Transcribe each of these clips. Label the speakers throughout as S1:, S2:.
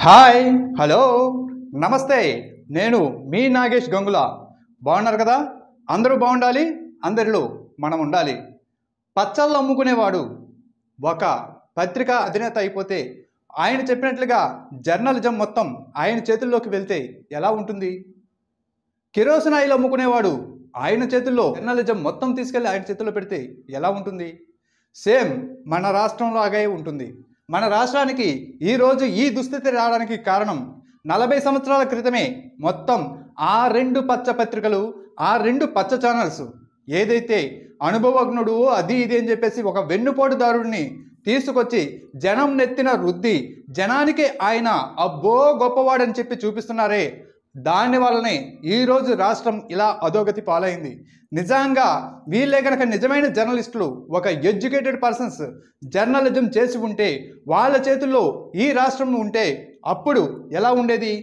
S1: Hi hello నమస్తే నేను మీ నాగేష్ గంగుల బాగున్నారు కదా అందరూ బాగుండాలి అందరిలో మనం ఉండాలి పచ్చళ్ళు అమ్ముకునేవాడు ఒక పత్రిక అధినేత అయిపోతే ఆయన చెప్పినట్లుగా జర్నలిజం మొత్తం ఆయన చేతుల్లోకి వెళ్తే ఎలా ఉంటుంది కిరోసిన్ ఆయిల్ అమ్ముకునేవాడు ఆయన చేతుల్లో జర్నలిజం మొత్తం తీసుకెళ్లి ఆయన చేతుల్లో పెడితే ఎలా ఉంటుంది సేమ్ మన రాష్ట్రంలాగే ఉంటుంది మన రాష్ట్రానికి ఈరోజు ఈ దుస్థితి రావడానికి కారణం 40 సంవత్సరాల క్రితమే మొత్తం ఆ రెండు పచ్చ పత్రికలు ఆ రెండు పచ్చ ఛానల్స్ ఏదైతే అనుభవజ్ఞుడు అది ఇది అని చెప్పేసి ఒక వెన్నుపోటుదారుడిని తీసుకొచ్చి జనం నెత్తిన రుద్ది జనానికి ఆయన అబ్బో గొప్పవాడని చెప్పి చూపిస్తున్నారే దాని వల్లనే ఈరోజు రాష్ట్రం ఇలా అధోగతి పాలైంది నిజంగా వీళ్ళే కనుక నిజమైన జర్నలిస్టులు ఒక ఎడ్యుకేటెడ్ పర్సన్స్ జర్నలిజం చేసి ఉంటే వాళ్ళ చేతుల్లో ఈ రాష్ట్రం ఉంటే అప్పుడు ఎలా ఉండేది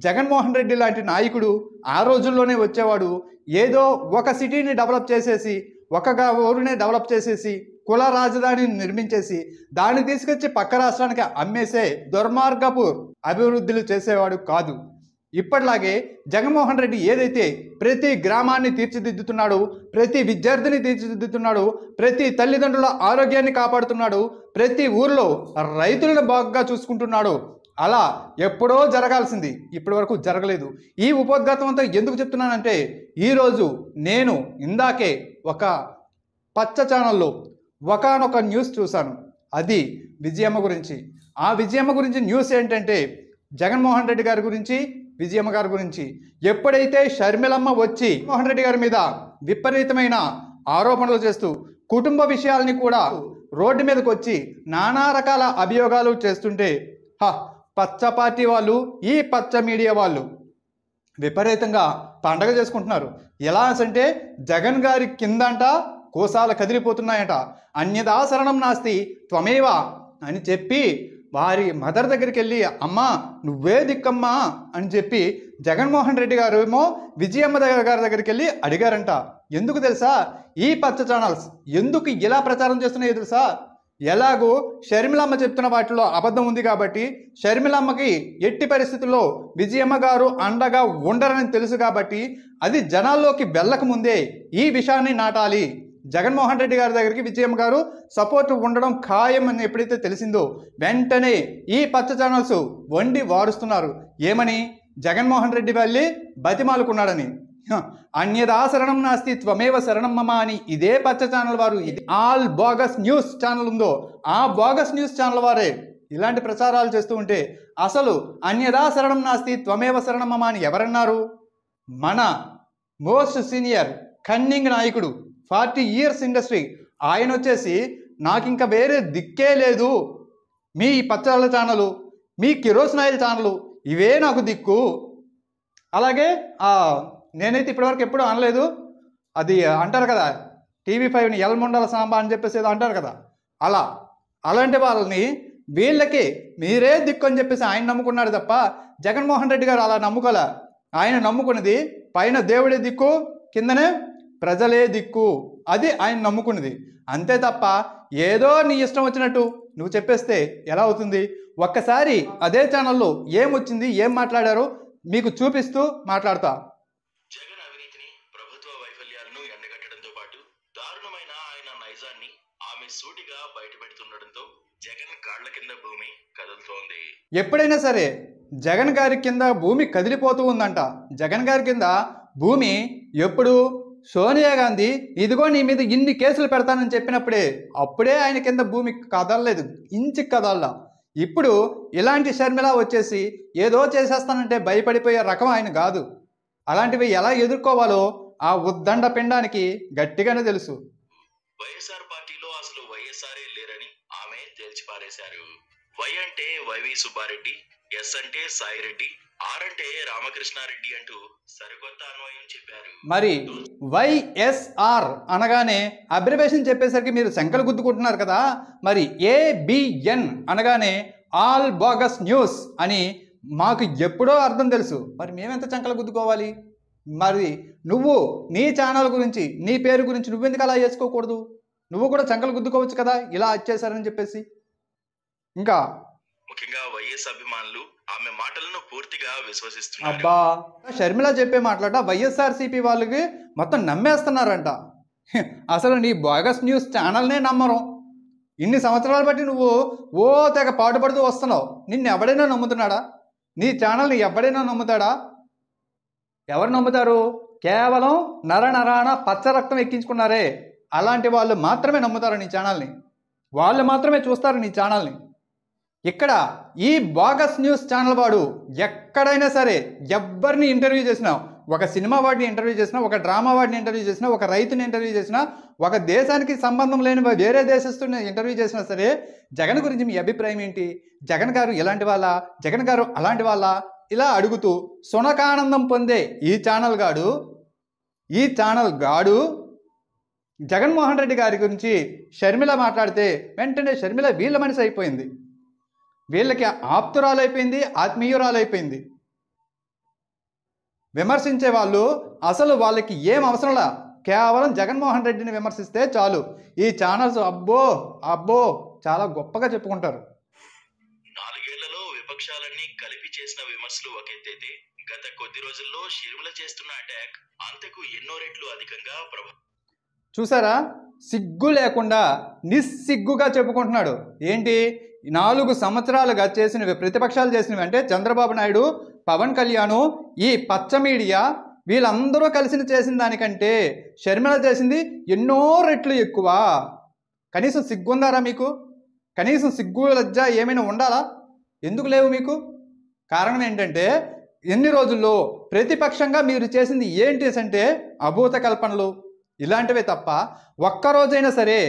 S1: జగన్మోహన్ రెడ్డి లాంటి నాయకుడు ఆ రోజుల్లోనే వచ్చేవాడు ఏదో ఒక సిటీని డెవలప్ చేసేసి ఒక ఊరినే డెవలప్ చేసేసి కుల రాజధానిని నిర్మించేసి దాన్ని తీసుకొచ్చి పక్క రాష్ట్రానికి అమ్మేసే దుర్మార్గపు అభివృద్ధులు చేసేవాడు కాదు ఇప్పటిలాగే జగన్మోహన్ రెడ్డి ఏదైతే ప్రతి గ్రామాన్ని తీర్చిదిద్దుతున్నాడు ప్రతి విద్యార్థిని తీర్చిదిద్దుతున్నాడు ప్రతి తల్లిదండ్రుల ఆరోగ్యాన్ని కాపాడుతున్నాడు ప్రతి ఊర్లో రైతులను బాగా చూసుకుంటున్నాడు అలా ఎప్పుడో జరగాల్సింది ఇప్పటి వరకు జరగలేదు ఈ ఉపోద్ఘాతం అంతా ఎందుకు చెప్తున్నానంటే ఈరోజు నేను ఇందాకే ఒక పచ్చ ఛానల్లో ఒకానొక న్యూస్ చూశాను అది విజయమ్మ గురించి ఆ విజయమ్మ గురించి న్యూస్ ఏంటంటే జగన్మోహన్ రెడ్డి గారి గురించి విజయమ్మ గారి గురించి ఎప్పుడైతే షర్మిలమ్మ వచ్చి మోహన్ రెడ్డి గారి మీద విపరీతమైన ఆరోపణలు చేస్తూ కుటుంబ విషయాల్ని కూడా రోడ్డు మీదకి వచ్చి నానా రకాల అభియోగాలు చేస్తుంటే పచ్చ పార్టీ వాళ్ళు ఈ పచ్చ మీడియా వాళ్ళు విపరీతంగా పండగ చేసుకుంటున్నారు ఎలా అంటే జగన్ గారి కిందంట కోసాలు కదిలిపోతున్నాయట అన్యదా శరణం నాస్తి త్వమేవ అని చెప్పి వారి మదర్ దగ్గరికి వెళ్ళి అమ్మా నువ్వే దిక్కమ్మా అని చెప్పి జగన్మోహన్ రెడ్డి గారు ఏమో విజయమ్మ గారి దగ్గరికి వెళ్ళి అడిగారంట ఎందుకు తెలుసా ఈ పచ్చ ఛానల్స్ ఎందుకు ఇలా ప్రచారం చేస్తున్నాయో తెలుసా ఎలాగో షర్మిలమ్మ చెప్తున్న వాటిలో అబద్ధం ఉంది కాబట్టి షర్మిలమ్మకి ఎట్టి పరిస్థితుల్లో విజయమ్మ గారు అండగా ఉండరని తెలుసు కాబట్టి అది జనాల్లోకి వెళ్ళక ముందే ఈ విషయాన్ని నాటాలి జగన్మోహన్ రెడ్డి గారి దగ్గరికి విజయమ్మ గారు సపోర్ట్ ఉండడం ఖాయం అని ఎప్పుడైతే తెలిసిందో వెంటనే ఈ పచ్చ ఛానల్స్ వండి వారుస్తున్నారు ఏమని జగన్మోహన్ రెడ్డి వెళ్ళి బతిమాలుకున్నాడని అన్యదా శరణం నాస్తి త్వమేవ శరణం మమ అని ఇదే పచ్చ ఛానల్ వారు ఇది ఆల్ బోగస్ న్యూస్ ఛానల్ ఉందో ఆ బోగస్ న్యూస్ ఛానల్ వారే ఇలాంటి ప్రచారాలు చేస్తూ ఉంటే అసలు అన్యదా శరణం నాస్తి త్వమేవ శరణం మమ అని ఎవరన్నారు మన మోస్ట్ సీనియర్ కన్నింగ్ నాయకుడు 40 years ఇండస్ట్రీ ఆయన వచ్చేసి నాకు ఇంకా వేరే దిక్కే లేదు మీ పచ్చళ్ళ ఛానలు మీ కిరోసిన్ ఆయిల్ ఛానలు ఇవే నాకు దిక్కు అలాగే నేనైతే ఇప్పటివరకు ఎప్పుడూ అనలేదు అది అంటారు కదా TV5ని ఎల్మండల సాంబా అని చెప్పేసి ఏదో అంటారు కదా అలాంటి వాళ్ళని వీళ్ళకి మీరే దిక్కు అని చెప్పేసి ఆయన నమ్ముకున్నాడు తప్ప జగన్మోహన్ రెడ్డి గారు అలా నమ్ముకోలే ఆయన నమ్ముకున్నది పైన దేవుడే దిక్కు కిందనే ప్రజలే దిక్కు అది ఆయన నమ్ముకున్నది అంతే తప్ప ఏదో నీ ఇష్టం వచ్చినట్టు నువ్వు చెప్పేస్తే ఎలా అవుతుంది ఒక్కసారి అదే ఛానల్లో ఏమొచ్చింది ఏం మాట్లాడారో మీకు చూపిస్తూ మాట్లాడతా
S2: జగన్ అవినీతిని ప్రభుత్వ వైఫల్యాలను ఎండగట్టడంతో పాటు దారుణమైన ఆయన నైజాన్ని ఆమె సూటిగా బయటపెడుతుండటంతో జగన్ కాళ్ల కింద భూమి కదులుతోంది
S1: ఎప్పుడైనా సరే జగన్ గారి కింద భూమి కదిలిపోతూ ఉందంట జగన్ గారి కింద భూమి ఎప్పుడు సోనియా గాంధీ ఇదిగో నీ మీద ఇన్ని కేసులు పెడతానని చెప్పినప్పుడే అప్పుడే ఆయన కింద భూమి కదలలేదు ఇంచి కదల్లా ఇప్పుడు ఇలాంటి షర్మిల వచ్చేసి ఏదో చేసేస్తానంటే భయపడిపోయే రకం ఆయన కాదు అలాంటివి ఎలా ఎదుర్కోవాలో ఆ ఉద్దండ పిండానికి గట్టిగానే తెలుసు
S2: వైఎస్ఆర్ పార్టీలో అసలు వైఎస్ఆర్ఏ లేరని ఆమె తేల్చిపారేశారు వై అంటే వైవి సుబ్బారెడ్డి ఎస్ అంటే సాయిరెడ్డి ఆర్ అంటే రామకృష్ణారెడ్డి అంటూ సరికొత్త అన్వయం చెప్పారు
S1: మరి వైఎస్ఆర్ అనగానే అబ్రివేషన్ చెప్పేసరికి మీరు శంకలు గుద్దుకుంటున్నారు కదా మరి ఏబిఎన్ అనగానే ఆల్ బోగస్ న్యూస్ అని మాకు ఎప్పుడో అర్థం తెలుసు మరి మేమెంత చంకలు గుద్దుకోవాలి మరి నువ్వు నీ ఛానల్ గురించి నీ పేరు గురించి నువ్వెందుకు అలా చేసుకోకూడదు నువ్వు కూడా చంకలు గుద్దుకోవచ్చు కదా ఇలా వచ్చేసారని చెప్పేసి ఇంకా
S2: ముఖ్యంగా వైఎస్ అభిమానులు ఆమె మాటలను పూర్తిగా విశ్వసిస్తున్నారు.
S1: అబ్బా, షర్మిల చెప్పే మాట్లాడ వైఎస్ఆర్సీపీ వాళ్ళకి మొత్తం నమ్మేస్తున్నారంట. అసలు నీ బోగస్ న్యూస్ ఛానల్నే నమ్మరు. ఇన్ని సంవత్సరాలు బట్టి నువ్వు ఓ తెగ పాటుపడుతూ వస్తున్నావు. నిన్ను ఎవడైనా నమ్ముతున్నాడా? నీ ఛానల్ని ఎవడైనా నమ్ముతాడా? ఎవరు నమ్ముతారు? కేవలం నరనరాన పచ్చ రక్తం ఎక్కించుకున్నారే అలాంటి వాళ్ళు మాత్రమే నమ్ముతారు నీ ఛానల్ని. వాళ్ళు మాత్రమే చూస్తారు నీ ఛానల్ని. ఇక్కడ ఈ బోగస్ న్యూస్ ఛానల్ వాడు ఎక్కడైనా సరే ఎవరిని ఇంటర్వ్యూ చేసినా, ఒక సినిమా వాడిని ఇంటర్వ్యూ చేసినా, ఒక డ్రామా వాడిని ఇంటర్వ్యూ చేసినా, ఒక రైతుని ఇంటర్వ్యూ చేసినా, ఒక దేశానికి సంబంధం లేని వేరే దేశస్తుని ఇంటర్వ్యూ చేసినా సరే జగన్ గురించి మీ అభిప్రాయం ఏంటి? జగన్ గారు ఇలాంటి వాళ్ళ, జగన్ గారు అలాంటి వాళ్ళ, ఇలా అడుగుతూ సునకానందం పొందే ఈ ఛానల్ గాడు జగన్మోహన్ రెడ్డి గారి గురించి షర్మిల మాట్లాడితే వెంటనే షర్మిల వీళ్ళ మనిషి అయిపోయింది. వీళ్ళకి ఆప్తురాలైపోయింది, ఆత్మీయురాలైపోయింది. విమర్శించే వాళ్ళు అసలు వాళ్ళకి ఏం అవసరంలా, కేవలం జగన్మోహన్ రెడ్డిని విమర్శిస్తే చాలు. ఈ ఛానల్స్ అబ్బో అబ్బో చాలా గొప్పగా చెప్పుకుంటారు.
S2: 4 ఏళ్లలో విపక్షాలన్నీ కలిపి చేసిన విమర్శలు ఒకెత్తైతే గత కొద్ది రోజుల్లో షర్మిల చేస్తున్న అటాక్ అంతకు ఎన్నో రెట్లు అధికంగా
S1: చూసారా? సిగ్గు లేకుండా నిస్సిగ్గుగా చెప్పుకుంటున్నాడు. ఏంటి 4 సంవత్సరాలుగా చేసినవి, ప్రతిపక్షాలు చేసినవి అంటే చంద్రబాబు నాయుడు, పవన్ కళ్యాణ్, ఈ పచ్చ మీడియా వీళ్ళందరూ కలిసి చేసిన దానికంటే షర్మిల చేసింది ఎన్నో రెట్లు ఎక్కువ. కనీసం సిగ్గుందారా మీకు? కనీసం సిగ్గు లజ్జ ఏమైనా ఉండాలా? ఎందుకు లేవు మీకు? కారణం ఏంటంటే ఎన్ని రోజుల్లో ప్రతిపక్షంగా మీరు చేసింది ఏంటి అంటే అభూత కల్పనలు ఇలాంటివే తప్ప ఒక్కరోజైనా సరే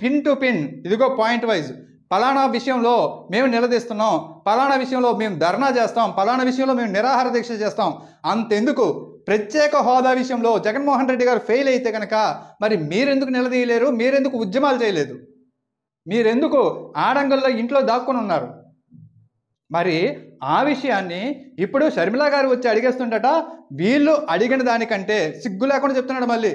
S1: పిన్ టు పిన్ ఇదిగో పాయింట్ వైజ్ పలానా విషయంలో మేము నిలదీస్తున్నాం, పలానా విషయంలో మేము ధర్నా చేస్తాం, పలానా విషయంలో మేము నిరాహార దీక్ష చేస్తాం. అంతెందుకు ప్రత్యేక హోదా విషయంలో జగన్మోహన్ రెడ్డి గారు ఫెయిల్ అయితే కనుక మరి మీరెందుకు నిలదీయలేరు? మీరెందుకు ఉద్యమాలు చేయలేదు? మీరెందుకు ఆడంగుల్లో ఇంట్లో దాక్కుని ఉన్నారు? మరి ఆ విషయాన్ని ఇప్పుడు షర్మిల గారు వచ్చి అడిగేస్తుండట. వీళ్ళు అడిగిన దానికంటే సిగ్గు లేకుండా చెప్తున్నాడు. మళ్ళీ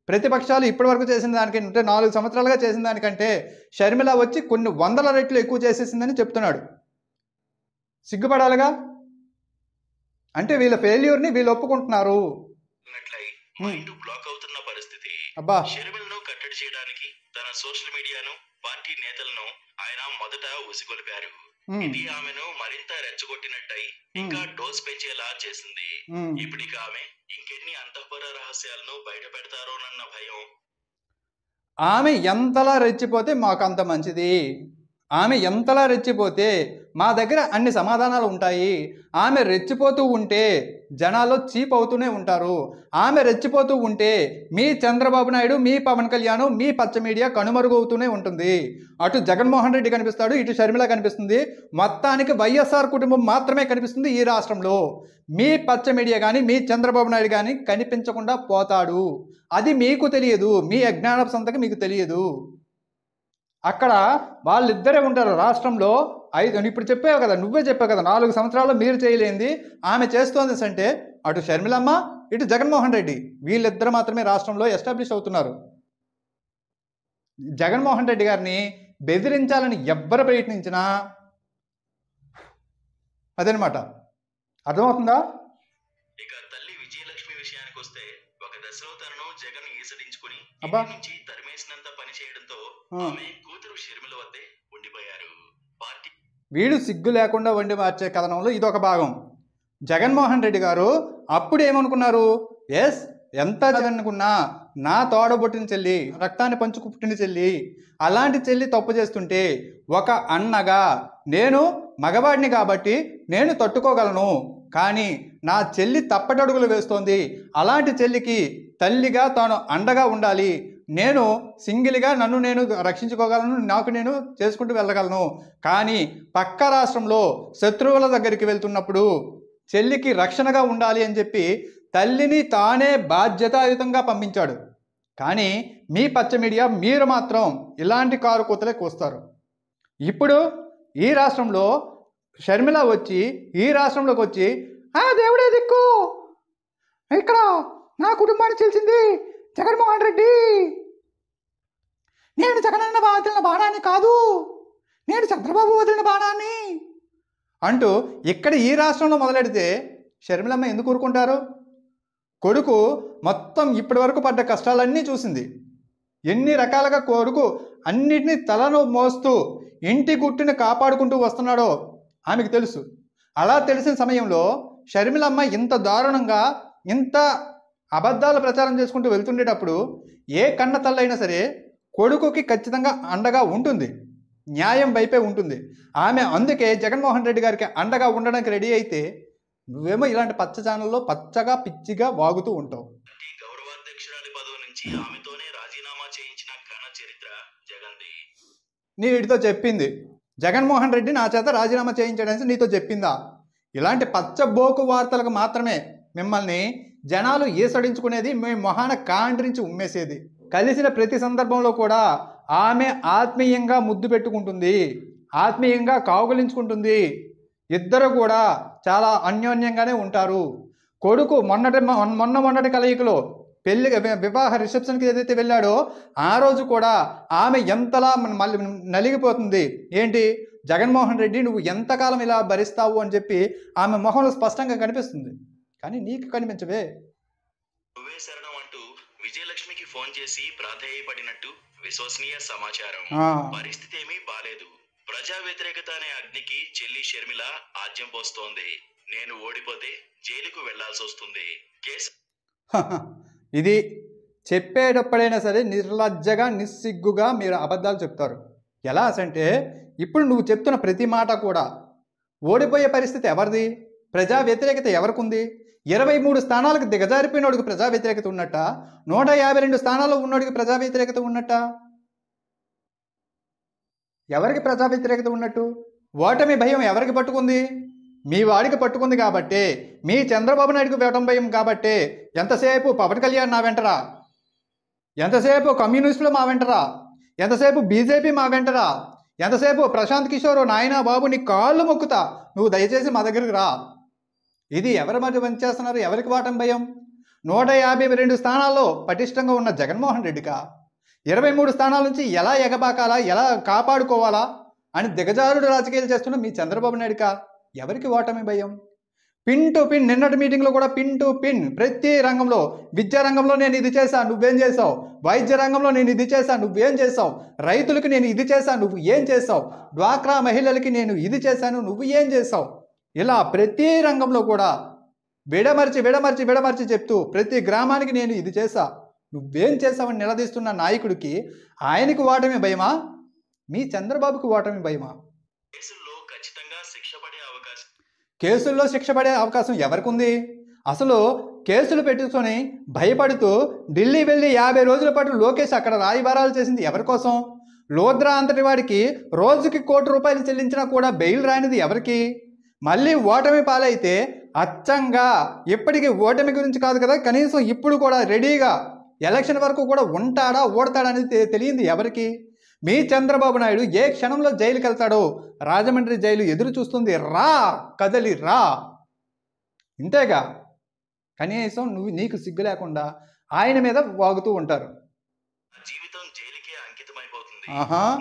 S1: ప్రతిపక్షాలు ఇప్పటి వరకు చేసిన దానికంటే 4 సంవత్సరాలుగా చేసిన దానికంటే షర్మిల వచ్చి కొన్ని 100 రెట్లు ఎక్కువ చేసేసిందని చెప్తున్నాడు. సిగ్గుపడాలిగా. అంటే వీళ్ళ ఫెయిల్యూర్ని వీళ్ళు ఒప్పుకుంటున్నారు.
S2: బ్లాక్ అవుతున్న పరిస్థితి.
S1: అబ్బా,
S2: షర్మిలను కట్టడి చేయడానికి తన సోషల్ మీడియాను, పార్టీ నేతలను ఆయన మొదట ఉసిగొలిపారు. ఇది ఆమెను మరింత రెచ్చగొట్టినట్టయి ఇంకా డోస్ పెంచేలా చేసింది. ఇప్పటికి ఆమె ఇంకెన్ని అంతఃపుర రహస్యాలను బయట పెడతారోనన్న భయం.
S1: ఆమె ఎంతలా రెచ్చిపోతే మాకు అంత మంచిది. ఆమె ఎంతలా రెచ్చిపోతే మా దగ్గర అన్ని సమాధానాలు ఉంటాయి. ఆమె రెచ్చిపోతూ ఉంటే జనాల్లో చీప్ అవుతూనే ఉంటారు. ఆమె రెచ్చిపోతూ ఉంటే మీ చంద్రబాబు నాయుడు, మీ పవన్ కళ్యాణ్, మీ పచ్చ మీడియా కనుమరుగవుతూనే ఉంటుంది. అటు జగన్మోహన్ రెడ్డి కనిపిస్తాడు, ఇటు షర్మిల కనిపిస్తుంది. మొత్తానికి వైఎస్ఆర్ కుటుంబం మాత్రమే కనిపిస్తుంది ఈ రాష్ట్రంలో. మీ పచ్చ మీడియా కానీ, మీ చంద్రబాబు నాయుడు కానీ కనిపించకుండా పోతాడు. అది మీకు తెలియదు. మీ అజ్ఞానపు సంతకి మీకు తెలియదు. అక్కడ వాళ్ళిద్దరే ఉంటారు రాష్ట్రంలో. ఇప్పుడు చెప్పావు కదా, నువ్వే చెప్పావు కదా, 4 సంవత్సరాల్లో మీరు చేయలేంది ఆమె చేస్తోంది అంటే అటు షర్మిలమ్మ, ఇటు జగన్మోహన్ రెడ్డి వీళ్ళిద్దరు మాత్రమే రాష్ట్రంలో ఎస్టాబ్లిష్ అవుతున్నారు. జగన్మోహన్ రెడ్డి గారిని బెదిరించాలని ఎవ్వరు ప్రయత్నించినా అదనమాట. అర్థమవుతుందా?
S2: ఇక తల్లి విజయలక్ష్మి విషయానికి వస్తే ఒక దశలో తనను జగన్ ఈసడించుకుని నుంచి తరిమేసినంత పని చేయడంతో ఆమె కూతురు షర్మిల వద్దే ఉండిపోయారు. పార్టీ
S1: వీడు సిగ్గు లేకుండా వండి మార్చే కథనంలో ఇదొక భాగం. జగన్మోహన్ రెడ్డి గారు అప్పుడు ఏమనుకున్నారు? ఎస్, ఎంత అనుకున్నా నా తోడబుట్టిన చెల్లి, రక్తాన్ని పంచుకు పుట్టిన చెల్లి, అలాంటి చెల్లి తప్పు చేస్తుంటే ఒక అన్నగా నేను మగవాడిని కాబట్టి నేను తట్టుకోగలను. కానీ నా చెల్లి తప్పటడుగులు వేస్తోంది. అలాంటి చెల్లికి తల్లిగా తాను అండగా ఉండాలి. నేను సింగిల్గా నన్ను నేను రక్షించుకోగలను, నాకు నేను చేసుకుంటూ వెళ్ళగలను. కానీ పక్క రాష్ట్రంలో శత్రువుల దగ్గరికి వెళ్తున్నప్పుడు చెల్లికి రక్షణగా ఉండాలి అని చెప్పి తల్లిని తానే బాధ్యతాయుతంగా పంపించాడు. కానీ మీ పచ్చ మీడియా మీరు మాత్రం ఇలాంటి కారు కూతలే కూస్తారు. ఇప్పుడు ఈ రాష్ట్రంలో షర్మిల వచ్చి ఈ రాష్ట్రంలోకి వచ్చి దేవుడే దిక్కు, ఇక్కడ నా కుటుంబాన్ని చేసింది జగన్మోహన్ రెడ్డి, నేను జగనన్న వదిలిన బాణాన్ని కాదు, నేను చంద్రబాబు వదిలిన బాణాన్ని అంటూ ఇక్కడ ఈ రాష్ట్రంలో మొదలెడితే షర్మిలమ్మ ఎందుకు ఊరుకుంటారు? కొడుకు మొత్తం ఇప్పటి వరకు పడ్డ కష్టాలన్నీ చూసింది. ఎన్ని రకాలుగా కొడుకు అన్నిటినీ తలను మోస్తూ ఇంటి గుట్టుని కాపాడుకుంటూ వస్తున్నాడో ఆమెకు తెలుసు. అలా తెలిసిన సమయంలో షర్మిలమ్మ ఇంత దారుణంగా ఇంత అబద్ధాల ప్రచారం చేసుకుంటూ వెళ్తుండేటప్పుడు ఏ కన్న తల్లైనా సరే కొడుకుకి ఖచ్చితంగా అండగా ఉంటుంది, న్యాయం వైపే ఉంటుంది. ఆమె అందుకే జగన్మోహన్ రెడ్డి గారికి అండగా ఉండడానికి రెడీ అయితే నువ్వేమో ఇలాంటి పచ్చ ఛానల్లో పచ్చగా పిచ్చిగా వాగుతూ ఉంటావు.
S2: గౌరవాధ్యక్షురాలి పదవి నుంచి ఆమెతోనే రాజీనామా చేయించిన ఘన చరిత్ర జగన్ది.
S1: నీటితో చెప్పింది జగన్మోహన్ రెడ్డి నా చేత రాజీనామా చేయించడానికి నీతో చెప్పిందా? ఇలాంటి పచ్చబోకు వార్తలకు మాత్రమే మిమ్మల్ని జనాలు ఈసడించుకునేది, మీ మొహాన కాండ్రించి ఉమ్మేసేది. కలిసిన ప్రతి సందర్భంలో కూడా ఆమె ఆత్మీయంగా ముద్దు పెట్టుకుంటుంది, ఆత్మీయంగా కౌగిలించుకుంటుంది. ఇద్దరు కూడా చాలా అన్యోన్యంగానే ఉంటారు. కొడుకు మొన్నటి కలయికలో పెళ్లి వివాహ రిసెప్షన్కి ఏదైతే వెళ్ళాడో ఆ రోజు కూడా ఆమె ఎంతలా మళ్ళీ నలిగిపోతుంది. ఏంటి జగన్మోహన్ రెడ్డి నువ్వు ఎంతకాలం ఇలా భరిస్తావు అని చెప్పి ఆమె మొహంలో స్పష్టంగా కనిపిస్తుంది. కానీ నీకు కనిపించవే.
S2: నువ్వే శరణం అంటూ విజయలక్ష్మికి ఫోన్ చేసి ప్రాధేయపడినట్టు విశ్వసనీయ సమాచారం. పరిస్థితి ఏమీ బాలేదు. ప్రజా వ్యతిరేకత అనే అగ్నికి చెల్లి షర్మిల ఆజ్యం పోస్తోంది. నేను ఓడిపోతే జైలుకు వెళ్లాల్సి వస్తుంది.
S1: ఇది చెప్పేటప్పుడైనా సరే నిర్లజ్జగా నిస్సిగ్గుగా మీరు అబద్ధాలు చెప్తారు. ఎలా అంటే ఇప్పుడు నువ్వు చెప్తున్న ప్రతి మాట కూడా ఓడిపోయే పరిస్థితి ఎవరిది? ప్రజా వ్యతిరేకత ఎవరికి ఉంది? 23 స్థానాలకు దిగజారిపోయినోడికి ప్రజా వ్యతిరేకత ఉన్నట్ట, 152 స్థానాల్లో ఉన్నోడికి ప్రజా వ్యతిరేకత ఉన్నట్ట? ఎవరికి ప్రజా వ్యతిరేకత ఉన్నట్టు? ఓటమి భయం ఎవరికి పట్టుకుంది? మీ వాడికి పట్టుకుంది కాబట్టి, మీ చంద్రబాబు నాయుడుకి వేయటం భయం కాబట్టి ఎంతసేపు పవన్ కళ్యాణ్ నా వెంటరా, ఎంతసేపు కమ్యూనిస్టులు మా వెంటరా, ఎంతసేపు బీజేపీ మా వెంటరా, ఎంతసేపు ప్రశాంత్ కిషోర్ నాయనా బాబు నీ కాళ్ళు మొక్కుతా, నువ్వు దయచేసి మా దగ్గరికి రా. ఇది ఎవరి మధ్య పనిచేస్తున్నారు? ఎవరికి వాటం భయం? 152 స్థానాల్లో పటిష్టంగా ఉన్న జగన్మోహన్ రెడ్డికా 23 స్థానాల నుంచి ఎలా ఎగబాకాలా, ఎలా కాపాడుకోవాలా అని దిగజారుడు రాజకీయాలు చేస్తున్న మీ చంద్రబాబు నాయుడుకా ఎవరికి ఓటమి భయం? పిన్ టు పిన్, నిన్నటి మీటింగ్లో కూడా పిన్ టు పిన్ ప్రతి రంగంలో, విద్యా రంగంలో నేను ఇది చేశా నువ్వేం చేసావు, వైద్య రంగంలో నేను ఇది చేశా నువ్వేం చేసావు, రైతులకు నేను ఇది చేశా నువ్వు ఏం చేసావు, డ్వాక్రా మహిళలకి నేను ఇది చేశాను నువ్వు ఏం చేసావు, ఇలా ప్రతి రంగంలో కూడా విడమర్చి చెప్తూ ప్రతి గ్రామానికి నేను ఇది చేశా నువ్వేం చేసావని నిలదీస్తున్న నాయకుడికి ఆయనకి ఓటమి భయమా? మీ చంద్రబాబుకి ఓటమి భయమా? కేసుల్లో శిక్ష పడే అవకాశం ఎవరికి ఉంది? అసలు కేసులు పెట్టుకొని భయపడుతూ ఢిల్లీ వెళ్ళి 50 రోజుల పాటు లోకేష్ అక్కడ రాయబారాలు చేసింది ఎవరి కోసం? లోద్రా అంతటి వాడికి రోజుకి ₹1 కోటి చెల్లించినా కూడా బెయిల్ రానిది ఎవరికి? మళ్ళీ ఓటమి పాలైతే అచ్చంగా ఇప్పటికీ ఓటమి గురించి కాదు కదా, కనీసం ఇప్పుడు కూడా రెడీగా ఎలక్షన్ వరకు కూడా ఉంటాడా ఓడతాడా అనేది తెలియంది ఎవరికి? మీ చంద్రబాబు నాయుడు ఏ క్షణంలో జైలుకి వెళ్తాడో రాజమండ్రి జైలు ఎదురు చూస్తుంది. రా కదలి రా. ఇంతేగా, కనీసం నీకు సిగ్గు లేకుండా ఆయన మీద వాగుతూ ఉంటారు.
S2: జీవితం జైలుకే అంకితమైపోతుంది.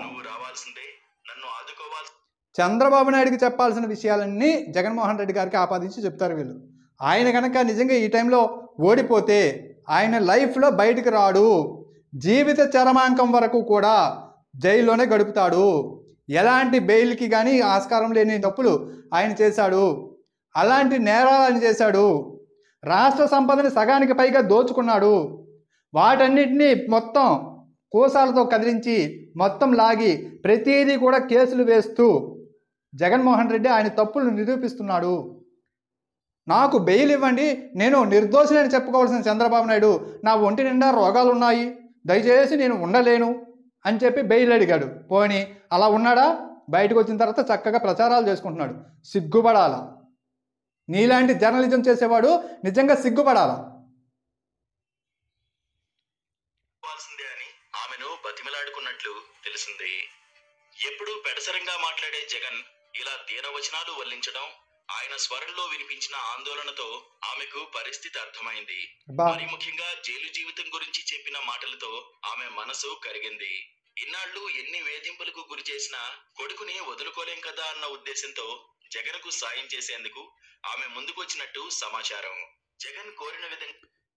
S2: నువ్వు రావాల్సిందే, నన్ను ఆదుకోవాలి.
S1: చంద్రబాబు నాయుడికి చెప్పాల్సిన విషయాలన్నీ జగన్మోహన్ రెడ్డి గారికి ఆపాదించి చెప్తారు వీళ్ళు. ఆయన కనుక నిజంగా ఈ టైంలో ఓడిపోతే ఆయన లైఫ్లో బయటికి రాడు, జీవిత చరమాంకం వరకు కూడా జైల్లోనే గడుపుతాడు. ఎలాంటి బెయిల్కి కానీ ఆస్కారం లేని తప్పులు ఆయన చేశాడు, అలాంటి నేరాలు ఆయన చేశాడు, రాష్ట్ర సంపదని సగానికి పైగా దోచుకున్నాడు. వాటన్నిటినీ మొత్తం కోసాలతో కదిలించి మొత్తం లాగి ప్రతిదీ కూడా కేసులు వేస్తూ జగన్మోహన్ రెడ్డి ఆయన తప్పులు నిరూపిస్తున్నాడు. నాకు బెయిల్ ఇవ్వండి, నేను నిర్దోషిని చెప్పుకోవాల్సిన చంద్రబాబు నాయుడు నా ఒంటి నిండా రోగాలు ఉన్నాయి, దయచేసి నేను ఉండలేను అని చెప్పి బెయిల్ అడిగాడు. పోనీ అలా ఉన్నాడా? బయటకు వచ్చిన తర్వాత చక్కగా ప్రచారాలు చేసుకుంటున్నాడు. సిగ్గుపడాలా? నీలాంటి జర్నలిజం చేసేవాడు నిజంగా సిగ్గుపడాలా?
S2: అని ఆమెను బతిమలాడుకున్నట్లు తెలిసింది. ఎప్పుడు పెడసరంగా మాట్లాడే జగన్ ఇలా దీనవచనాలు వల్లించడం, ఆయన స్వరంలో వినిపించిన ఆందోళనతో ఆమెకు పరిస్థితి అర్థమైంది. మరి ముఖ్యంగా జైలు జీవితం గురించి చెప్పిన మాటలతో ఆమె మనసు కరిగింది. ఇన్నాళ్లు ఎన్ని వేధింపులకు గురి చేసినా కొడుకుని వదులుకోలేం కదా అన్న ఉద్దేశంతో జగన్కు సాయం చేసేందుకు ఆమె ముందుకొచ్చినట్టు సమాచారం. జగన్ కోరిన విధంగా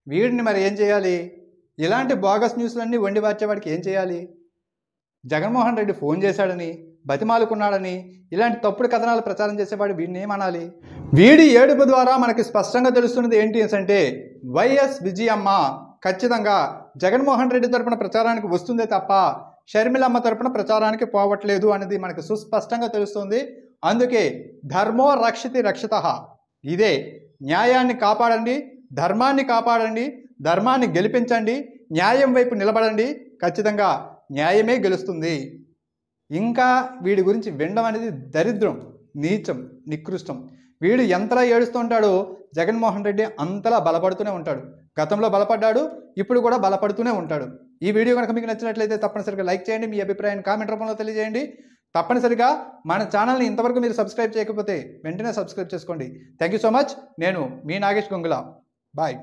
S1: వీడిని మరి ఏం చేయాలి? ఇలాంటి బోగస్ న్యూస్లన్నీ వండి వార్చేవాడికి ఏం చేయాలి? జగన్మోహన్ రెడ్డి ఫోన్ చేశాడని, బతిమాలుకున్నాడని, ఇలాంటి తప్పుడు కథనాలు ప్రచారం చేసేవాడు వీడిని ఏమనాలి? వీడి ఏడుపు ద్వారా మనకి స్పష్టంగా తెలుస్తున్నది ఏంటి అంటే వైఎస్ విజయమ్మ ఖచ్చితంగా జగన్మోహన్ రెడ్డి తరపున ప్రచారానికి వస్తుందే తప్ప షర్మిలమ్మ తరపున ప్రచారానికి పోవట్లేదు అనేది మనకి సుస్పష్టంగా తెలుస్తుంది. అందుకే ధర్మో రక్షితి రక్షితః, ఇదే న్యాయాన్ని కాపాడండి, ధర్మాన్ని కాపాడండి, ధర్మాన్ని గెలిపించండి, న్యాయం వైపు నిలబడండి, ఖచ్చితంగా న్యాయమే గెలుస్తుంది. ఇంకా వీడి గురించి వినడం అనేది దరిద్రం, నీచం, నికృష్టం. వీడు ఎంతలా ఏడుస్తూ ఉంటాడో జగన్మోహన్ రెడ్డి అంతలా బలపడుతూనే ఉంటాడు. గతంలో బలపడ్డాడు, ఇప్పుడు కూడా బలపడుతూనే ఉంటాడు. ఈ వీడియో కనుక మీకు నచ్చినట్లయితే తప్పనిసరిగా లైక్ చేయండి, మీ అభిప్రాయాన్ని కామెంట్ రూపంలో తెలియజేయండి. తప్పనిసరిగా మన ఛానల్ని ఇంతవరకు మీరు సబ్స్క్రైబ్ చేయకపోతే వెంటనే సబ్స్క్రైబ్ చేసుకోండి. Thank you so much. నేను మీ నాగేష్ గంగుల. బాయ్.